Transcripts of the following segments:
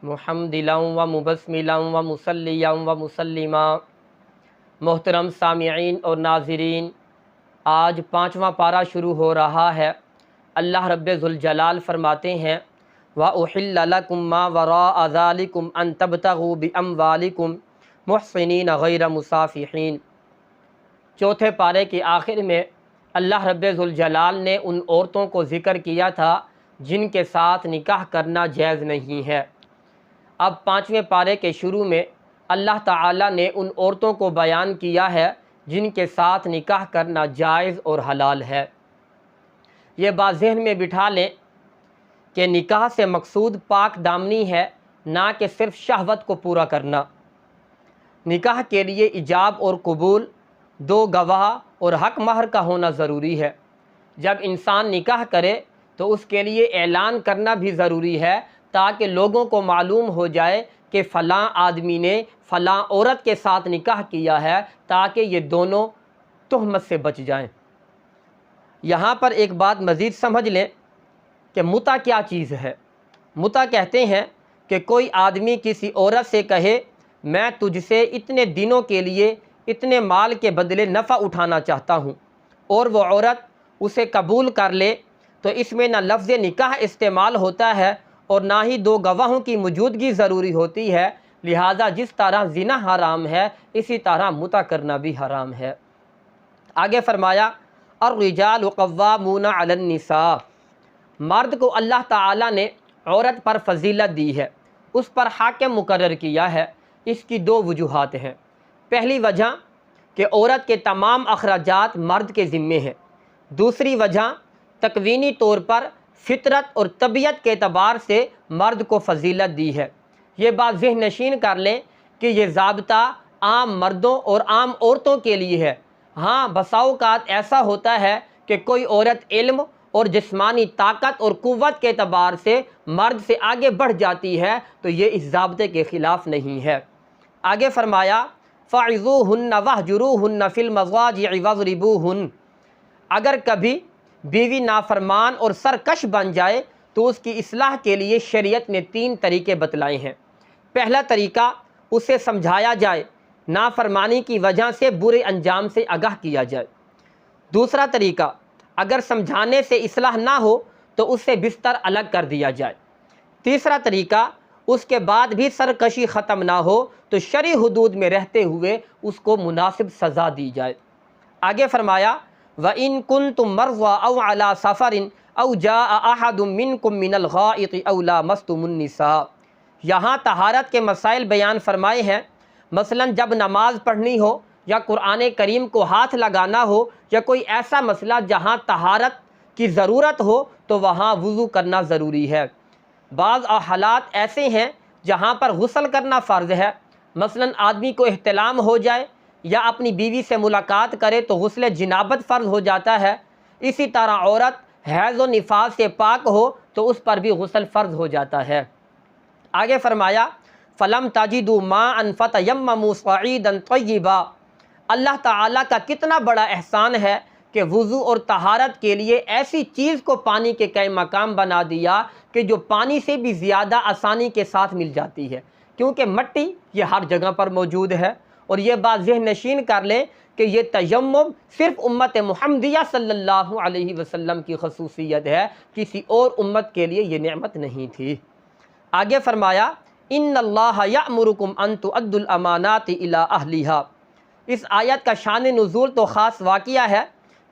محمدلا و مبسملا و مسلیا و مسلما۔ محترم سامعین اور ناظرین، آج 5واں پارہ شروع ہو رہا ہے۔ اللہ رب ذوالجلال فرماتے ہیں وَأُحِلَّ لَكُم مَّا وَرَاءَ ذَلِكُمْ أَن تَبْتَغُوا بِأَمْوَالِكُمْ مُحْصِنِينَ غَيْرَ مُسَافِحِينَ۔ چوتھے پارے کے آخر میں اللہ رب ذوالجلال نے ان عورتوں کو ذکر کیا تھا جن کے ساتھ نکاح کرنا جائز نہیں ہے۔ اب 5ویں پارے کے شروع میں اللہ تعالیٰ نے ان عورتوں کو بیان کیا ہے جن کے ساتھ نکاح کرنا جائز اور حلال ہے۔ یہ بات ذہن میں بٹھا لیں کہ نکاح سے مقصود پاک دامنی ہے، نہ کہ صرف شہوت کو پورا کرنا۔ نکاح کے لیے ایجاب اور قبول، 2 گواہ اور حق مہر کا ہونا ضروری ہے۔ جب انسان نکاح کرے تو اس کے لیے اعلان کرنا بھی ضروری ہے تاکہ لوگوں کو معلوم ہو جائے کہ فلاں آدمی نے فلاں عورت کے ساتھ نکاح کیا ہے، تاکہ یہ دونوں تہمت سے بچ جائیں۔ یہاں پر ایک بات مزید سمجھ لیں کہ متع کیا چیز ہے۔ متع کہتے ہیں کہ کوئی آدمی کسی عورت سے کہے میں تجھ سے اتنے دنوں کے لیے اتنے مال کے بدلے نفع اٹھانا چاہتا ہوں، اور وہ عورت اسے قبول کر لے، تو اس میں نہ لفظ نکاح استعمال ہوتا ہے اور نہ ہی 2 گواہوں کی موجودگی ضروری ہوتی ہے۔ لہٰذا جس طرح زنا حرام ہے، اسی طرح متع کرنا بھی حرام ہے۔ آگے فرمایا الرجال قوامون علی النساء۔ مرد کو اللہ تعالیٰ نے عورت پر فضیلت دی ہے، اس پر حاکم مقرر کیا ہے۔ اس کی 2 وجوہات ہیں۔ پہلی وجہ کہ عورت کے تمام اخراجات مرد کے ذمے ہیں۔ دوسری وجہ تکوینی طور پر فطرت اور طبیعت کے اعتبار سے مرد کو فضیلت دی ہے۔ یہ بات ذہن نشین کر لیں کہ یہ ضابطہ عام مردوں اور عام عورتوں کے لیے ہے۔ ہاں، بسا اوقات ایسا ہوتا ہے کہ کوئی عورت علم اور جسمانی طاقت اور قوت کے اعتبار سے مرد سے آگے بڑھ جاتی ہے، تو یہ اس ضابطے کے خلاف نہیں ہے۔ آگے فرمایا فَعِظُوهُنَّ وَاهْجُرُوهُنَّ فِي الْمَضَاجِعِ وَاضْرِبُوهُنَّ۔ اگر کبھی بیوی نافرمان اور سرکش بن جائے تو اس کی اصلاح کے لیے شریعت نے 3 طریقے بتلائے ہیں۔ پہلا طریقہ، اسے سمجھایا جائے، نافرمانی کی وجہ سے برے انجام سے آگاہ کیا جائے۔ دوسرا طریقہ، اگر سمجھانے سے اصلاح نہ ہو تو اس سے بستر الگ کر دیا جائے۔ تیسرا طریقہ، اس کے بعد بھی سرکشی ختم نہ ہو تو شرعی حدود میں رہتے ہوئے اس کو مناسب سزا دی جائے۔ آگے فرمایا وَإِن كُنتُم مَّرْضَىٰ أَوْ عَلَىٰ سَفَرٍ أَوْ جَاءَ أَحَدٌ مِّنكُم مِّنَ الْغَائِطِ أَوْ لَامَسْتُمُ النِّسَاءَ۔ یہاں طہارت کے مسائل بیان فرمائے ہیں۔ مثلاً جب نماز پڑھنی ہو یا قرآن کریم کو ہاتھ لگانا ہو یا کوئی ایسا مسئلہ جہاں طہارت کی ضرورت ہو تو وہاں وضو کرنا ضروری ہے۔ بعض حالات ایسے ہیں جہاں پر غسل کرنا فرض ہے۔ مثلاً آدمی کو احتلام ہو جائے یا اپنی بیوی سے ملاقات کرے تو غسل جنابت فرض ہو جاتا ہے۔ اسی طرح عورت حیض و نفاس سے پاک ہو تو اس پر بھی غسل فرض ہو جاتا ہے۔ آگے فرمایا فَلَمْ تَجِدُوا مَاءً فَتَيَمَّمُوا صَعِيدًا طَيِّبًا۔ اللہ تعالیٰ کا کتنا بڑا احسان ہے کہ وضو اور طہارت کے لیے ایسی چیز کو پانی کے قائم مقام بنا دیا کہ جو پانی سے بھی زیادہ آسانی کے ساتھ مل جاتی ہے، کیونکہ مٹی یہ ہر جگہ پر موجود ہے۔ اور یہ بات ذہن نشین کر لیں کہ یہ تیمم صرف امت محمدیہ صلی اللہ علیہ وسلم کی خصوصیت ہے، کسی اور امت کے لیے یہ نعمت نہیں تھی۔ آگے فرمایا ان اللہ یأمرکم ان تؤدوا الامانات الی اہلھا۔ اس آیت کا شان نزول تو خاص واقعہ ہے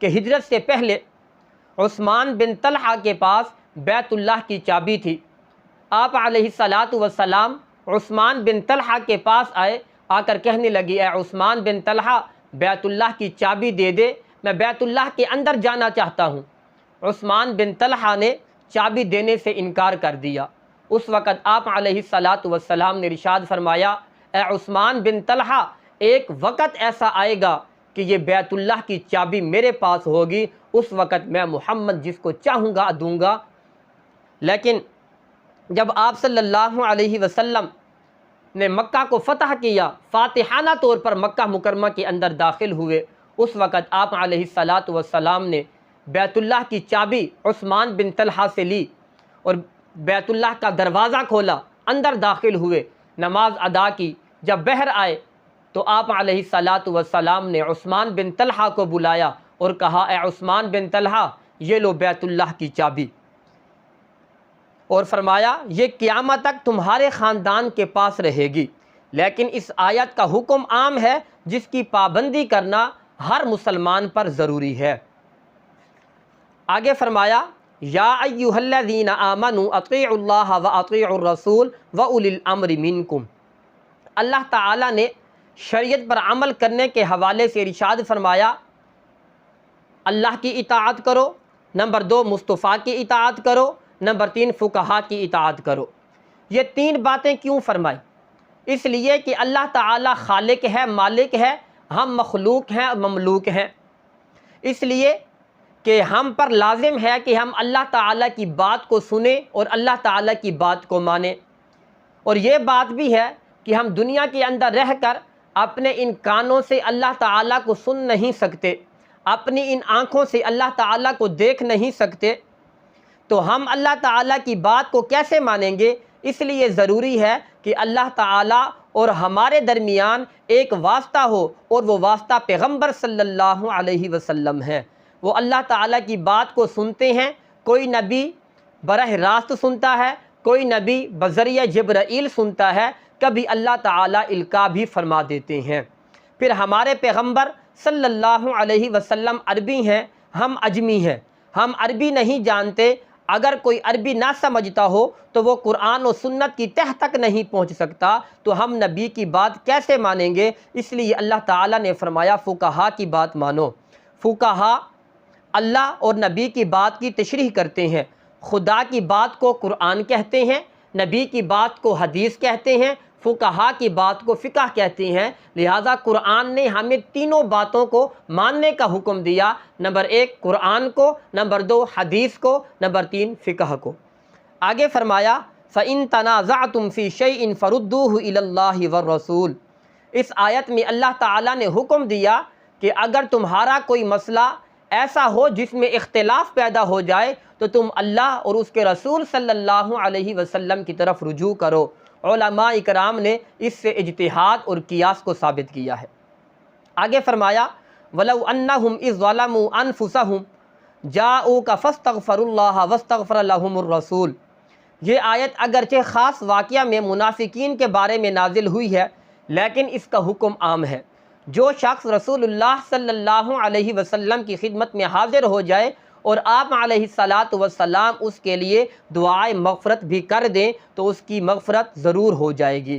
کہ ہجرت سے پہلے عثمان بن طلحہ کے پاس بیت اللہ کی چابی تھی۔ آپ علیہ السلام عثمان بن طلحہ کے پاس آئے، آ کر کہنے لگی اے عثمان بن طلحہ بیت اللہ کی چابی دے دے، میں بیت اللہ کے اندر جانا چاہتا ہوں۔ عثمان بن طلحہ نے چابی دینے سے انکار کر دیا۔ اس وقت آپ علیہ السلام نے ارشاد فرمایا اے عثمان بن طلحہ، ایک وقت ایسا آئے گا کہ یہ بیت اللہ کی چابی میرے پاس ہوگی، اس وقت میں محمد جس کو چاہوں گا دوں گا۔ لیکن جب آپ صلی اللہ علیہ وسلم نے مکہ کو فتح کیا، فاتحانہ طور پر مکہ مکرمہ کے اندر داخل ہوئے، اس وقت آپ علیہ السلام نے بیت اللہ کی چابی عثمان بن طلحہ سے لی اور بیت اللہ کا دروازہ کھولا اندر داخل ہوئے، نماز ادا کی، جب بحر آئے تو آپ علیہ الصلاۃ والسلام نے عثمان بن طلحہ کو بلایا اور کہا اے عثمان بن طلحہ یہ لو بیت اللہ کی چابی، اور فرمایا یہ قیامت تک تمہارے خاندان کے پاس رہے گی، لیکن اس آیت کا حکم عام ہے جس کی پابندی کرنا ہر مسلمان پر ضروری ہے۔ آگے فرمایا یا ایھا الذین آمنوا اطیعوا اللہ واطیعوا الرسول واولی الامر منکم۔ اللہ تعالیٰ نے شریعت پر عمل کرنے کے حوالے سے ارشاد فرمایا اللہ کی اطاعت کرو، نمبر 2 مصطفیٰ کی اطاعت کرو، نمبر 3 فقہا کی اطاعت کرو۔ یہ 3 باتیں کیوں فرمائی؟ اس لیے کہ اللہ تعالیٰ خالق ہے، مالک ہے، ہم مخلوق ہیں، مملوک ہیں، اس لیے کہ ہم پر لازم ہے کہ ہم اللہ تعالیٰ کی بات کو سنیں اور اللہ تعالیٰ کی بات کو مانیں۔ اور یہ بات بھی ہے کہ ہم دنیا کے اندر رہ کر اپنے ان کانوں سے اللہ تعالیٰ کو سن نہیں سکتے، اپنی ان آنکھوں سے اللہ تعالیٰ کو دیکھ نہیں سکتے، تو ہم اللہ تعالیٰ کی بات کو کیسے مانیں گے؟ اس لیے ضروری ہے کہ اللہ تعالیٰ اور ہمارے درمیان ایک واسطہ ہو، اور وہ واسطہ پیغمبر صلی اللہ علیہ وسلم ہے۔ وہ اللہ تعالیٰ کی بات کو سنتے ہیں، کوئی نبی براہ راست سنتا ہے، کوئی نبی بذریعہ جبرائیل سنتا ہے، کبھی اللہ تعالیٰ القاء بھی فرما دیتے ہیں۔ پھر ہمارے پیغمبر صلی اللہ علیہ وسلم عربی ہیں، ہم عجمی ہیں، ہم عربی نہیں جانتے۔ اگر کوئی عربی نہ سمجھتا ہو تو وہ قرآن و سنت کی تہ تک نہیں پہنچ سکتا، تو ہم نبی کی بات کیسے مانیں گے؟ اس لیے اللہ تعالیٰ نے فرمایا فقہا کی بات مانو۔ فقہا اللہ اور نبی کی بات کی تشریح کرتے ہیں، خدا کی بات کو قرآن کہتے ہیں، نبی کی بات کو حدیث کہتے ہیں، فقہا کی بات کو فقہ کہتے ہیں۔ لہٰذا قرآن نے ہمیں تینوں باتوں کو ماننے کا حکم دیا، نمبر 1 قرآن کو، نمبر 2 حدیث کو، نمبر 3 فقہ کو۔ آگے فرمایا فَإِن تَنَازَعْتُمْ فِي شَيْءٍ فَرُدُّوهُ إِلَى اللَّهِ وَالرَّسُولِ۔ اس آیت میں اللہ تعالیٰ نے حکم دیا کہ اگر تمہارا کوئی مسئلہ ایسا ہو جس میں اختلاف پیدا ہو جائے تو تم اللہ اور اس کے رسول صلی اللہ علیہ وسلم کی طرف رجوع کرو۔ علماء اکرام نے اس سے اجتہاد اور قیاس کو ثابت کیا ہے۔ آگے فرمایا وَلَوْ أَنَّهُمْ إِذْ ظَلَمُوا أَنفُسَهُمْ جَاءُوكَ فَاسْتَغْفَرُوا اللَّهَ وَاسْتَغْفَرَ لَهُمُ الرَّسُولُ۔ یہ آیت اگرچہ خاص واقعہ میں منافقین کے بارے میں نازل ہوئی ہے، لیکن اس کا حکم عام ہے۔ جو شخص رسول اللہ صلی اللہ علیہ وسلم کی خدمت میں حاضر ہو جائے اور آپ علیہ الصلاۃ والسلام اس کے لیے دعائے مغفرت بھی کر دیں تو اس کی مغفرت ضرور ہو جائے گی۔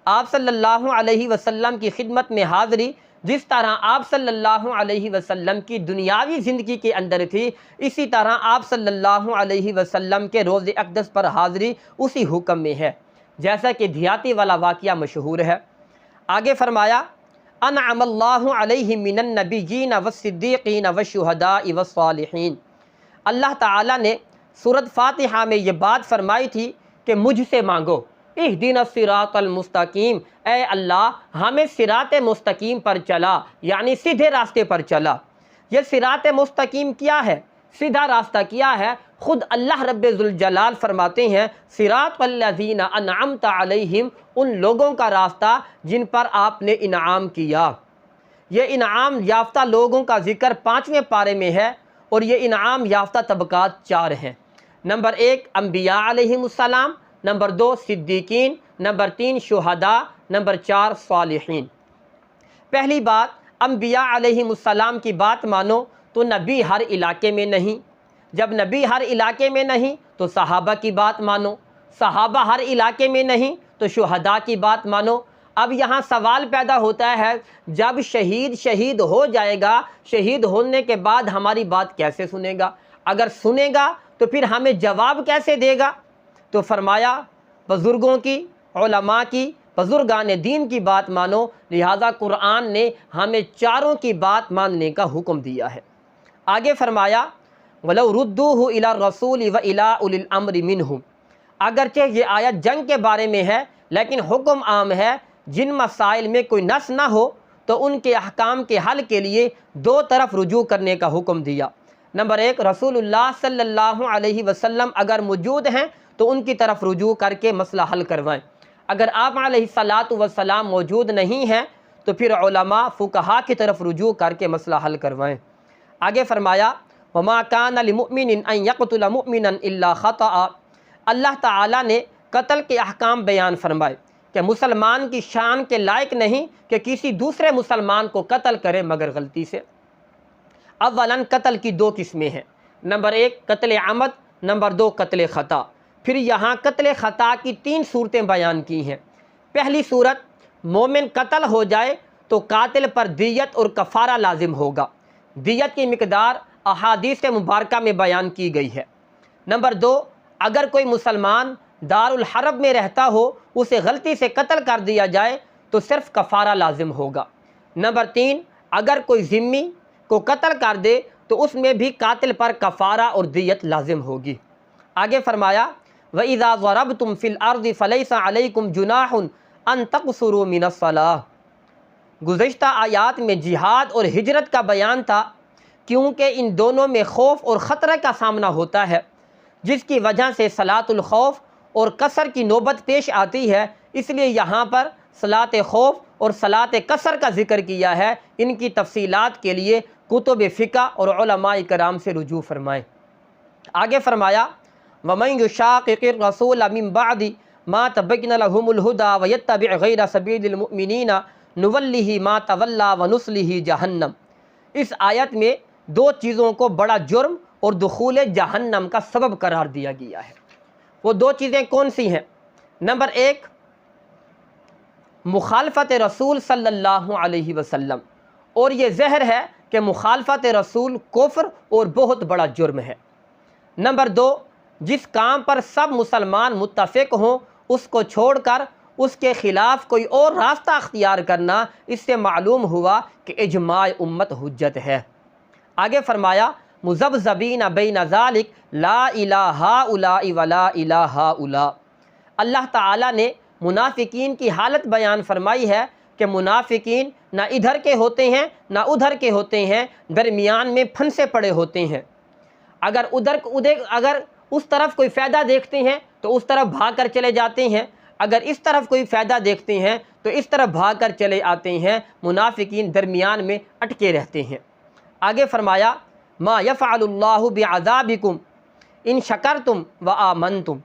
آپ صلی اللہ علیہ وسلم کی خدمت میں حاضری جس طرح آپ صلی اللہ علیہ وسلم کی دنیاوی زندگی کے اندر تھی، اسی طرح آپ صلی اللہ علیہ وسلم کے روضہ اقدس پر حاضری اسی حکم میں ہے، جیسا کہ دیہاتی والا واقعہ مشہور ہے۔ آگے فرمایا انعم اللہ علیہ من النبیین والصدیقین والشہداء والصالحین۔ اللہ تعالیٰ نے سورۃ فاتحہ میں یہ بات فرمائی تھی کہ مجھ سے مانگو اہدنا الصراط المستقیم، اے اللہ ہمیں صراط مستقیم پر چلا، یعنی سیدھے راستے پر چلا۔ یہ صراط مستقیم کیا ہے؟ سیدھا راستہ کیا ہے؟ خود اللہ رب ذوالجلال فرماتے ہیں صراط الذین انعمت علیہم، ان لوگوں کا راستہ جن پر آپ نے انعام کیا۔ یہ انعام یافتہ لوگوں کا ذکر 5ویں پارے میں ہے، اور یہ انعام یافتہ طبقات 4 ہیں۔ نمبر 1 انبیاء علیہم السلام، نمبر 2 صدیقین، نمبر 3 شہداء، نمبر 4 صالحین۔ پہلی بات انبیاء علیہم السلام کی بات مانو تو نبی ہر علاقے میں نہیں، جب نبی ہر علاقے میں نہیں تو صحابہ کی بات مانو، صحابہ ہر علاقے میں نہیں تو شہداء کی بات مانو۔ اب یہاں سوال پیدا ہوتا ہے جب شہید ہو جائے گا، شہید ہونے کے بعد ہماری بات کیسے سنے گا؟ اگر سنے گا تو پھر ہمیں جواب کیسے دے گا؟ تو فرمایا بزرگوں کی، علماء کی، بزرگان دین کی بات مانو۔ لہذا قرآن نے ہمیں چاروں کی بات ماننے کا حکم دیا ہے۔ آگے فرمایا وَلَوْ رُدُّوهُ إِلَى الرَّسُولِ وَإِلَىٰ أُولِي الْأَمْرِ مِنْهُمْ۔ اگرچہ یہ آیت جنگ کے بارے میں ہے، لیکن حکم عام ہے۔ جن مسائل میں کوئی نص نہ ہو تو ان کے احکام کے حل کے لیے 2 طرف رجوع کرنے کا حکم دیا۔ نمبر 1 رسول اللہ صلی اللہ علیہ وسلم اگر موجود ہیں تو ان کی طرف رجوع کر کے مسئلہ حل کروائیں۔ اگر آپ علیہ الصلاۃ والسلام موجود نہیں ہیں تو پھر علماء فقہا کی طرف رجوع کر کے مسئلہ حل کروائیں۔ آگے فرمایا وما کان لمؤمن ان یقتل مؤمنا الا خطأ، اللہ تعالیٰ نے قتل کے احکام بیان فرمائے کہ مسلمان کی شان کے لائق نہیں کہ کسی دوسرے مسلمان کو قتل کرے مگر غلطی سے۔ اولاً قتل کی دو قسمیں ہیں، نمبر 1 قتل عمد، نمبر 2 قتل خطا۔ پھر یہاں قتل خطا کی 3 صورتیں بیان کی ہیں۔ پہلی صورت، مومن قتل ہو جائے تو قاتل پر دیت اور کفارہ لازم ہوگا۔ دیت کی مقدار احادیث مبارکہ میں بیان کی گئی ہے۔ نمبر 2، اگر کوئی مسلمان دار الحرب میں رہتا ہو، اسے غلطی سے قتل کر دیا جائے تو صرف کفارہ لازم ہوگا۔ نمبر 3، اگر کوئی ذمی کو قتل کر دے تو اس میں بھی قاتل پر کفارہ اور دیت لازم ہوگی۔ آگے فرمایا وَإِذَا ضَرَبْتُمْ فِي الْأَرْضِ فَلَيْسَ عَلَيْكُمْ جُنَاحٌ أَن تَقْصُرُوا مِنَ الصَّلَاةِ، گزشتہ آیات میں جہاد اور ہجرت کا بیان تھا، کیونکہ ان دونوں میں خوف اور خطرے کا سامنا ہوتا ہے، جس کی وجہ سے صلاۃ الخوف اور قصر کی نوبت پیش آتی ہے۔ اس لیے یہاں پر صلاۃ خوف اور صلاۃ قصر کا ذکر کیا ہے۔ ان کی تفصیلات کے لیے کتب فقہ اور علماء کرام سے رجوع فرمائیں۔ آگے فرمایا وَمَن يُشَاقِقِ الرَّسُولَ مِن بَعْدِ مَا تَبَيَّنَ لَهُمُ الْهُدَىٰ وَيَتَّبِعْ غَيْرَ سَبِيلِ الْمُؤْمِنِينَ نُوَلِّهِ مَا تَوَلَّىٰ وَنُصْلِهِ جَهَنَّمَ، اس آیت میں دو چیزوں کو بڑا جرم اور دخول جہنم کا سبب قرار دیا گیا ہے۔ وہ دو چیزیں کون سی ہیں؟ نمبر 1، مخالفت رسول صلی اللہ علیہ وسلم، اور یہ زہر ہے کہ مخالفت رسول کفر اور بہت بڑا جرم ہے۔ نمبر 2، جس کام پر سب مسلمان متفق ہوں اس کو چھوڑ کر اس کے خلاف کوئی اور راستہ اختیار کرنا، اس سے معلوم ہوا کہ اجماع امت حجت ہے۔ آگے فرمایا مذبذبین بین ذالک لا الہ ہؤلاء ولا الہ ہؤلاء، اللہ تعالیٰ نے منافقین کی حالت بیان فرمائی ہے کہ منافقین نہ ادھر کے ہوتے ہیں نہ ادھر کے ہوتے ہیں، درمیان میں پھنسے پڑے ہوتے ہیں۔ اگر اس طرف کوئی فائدہ دیکھتے ہیں تو اس طرف بھاگ کر چلے جاتے ہیں، اگر اس طرف کوئی فائدہ دیکھتے ہیں تو اس طرف بھاگ کر چلے آتے ہیں۔ منافقین درمیان میں اٹکے رہتے ہیں۔ آگے فرمایا ما یفعل اللہ بعذابکم ان شکرتم وآمنتم،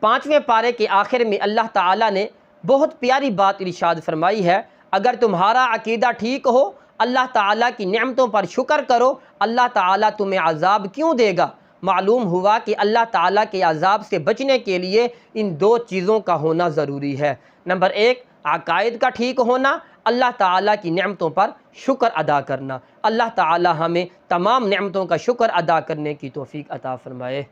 5ویں پارے کے آخر میں اللہ تعالیٰ نے بہت پیاری بات ارشاد فرمائی ہے، اگر تمہارا عقیدہ ٹھیک ہو، اللہ تعالیٰ کی نعمتوں پر شکر کرو، اللہ تعالیٰ تمہیں عذاب کیوں دے گا؟ معلوم ہوا کہ اللہ تعالیٰ کے عذاب سے بچنے کے لیے ان دو چیزوں کا ہونا ضروری ہے۔ نمبر 1، عقائد کا ٹھیک ہونا، اللہ تعالیٰ کی نعمتوں پر شکر ادا کرنا۔ اللہ تعالیٰ ہمیں تمام نعمتوں کا شکر ادا کرنے کی توفیق عطا فرمائے۔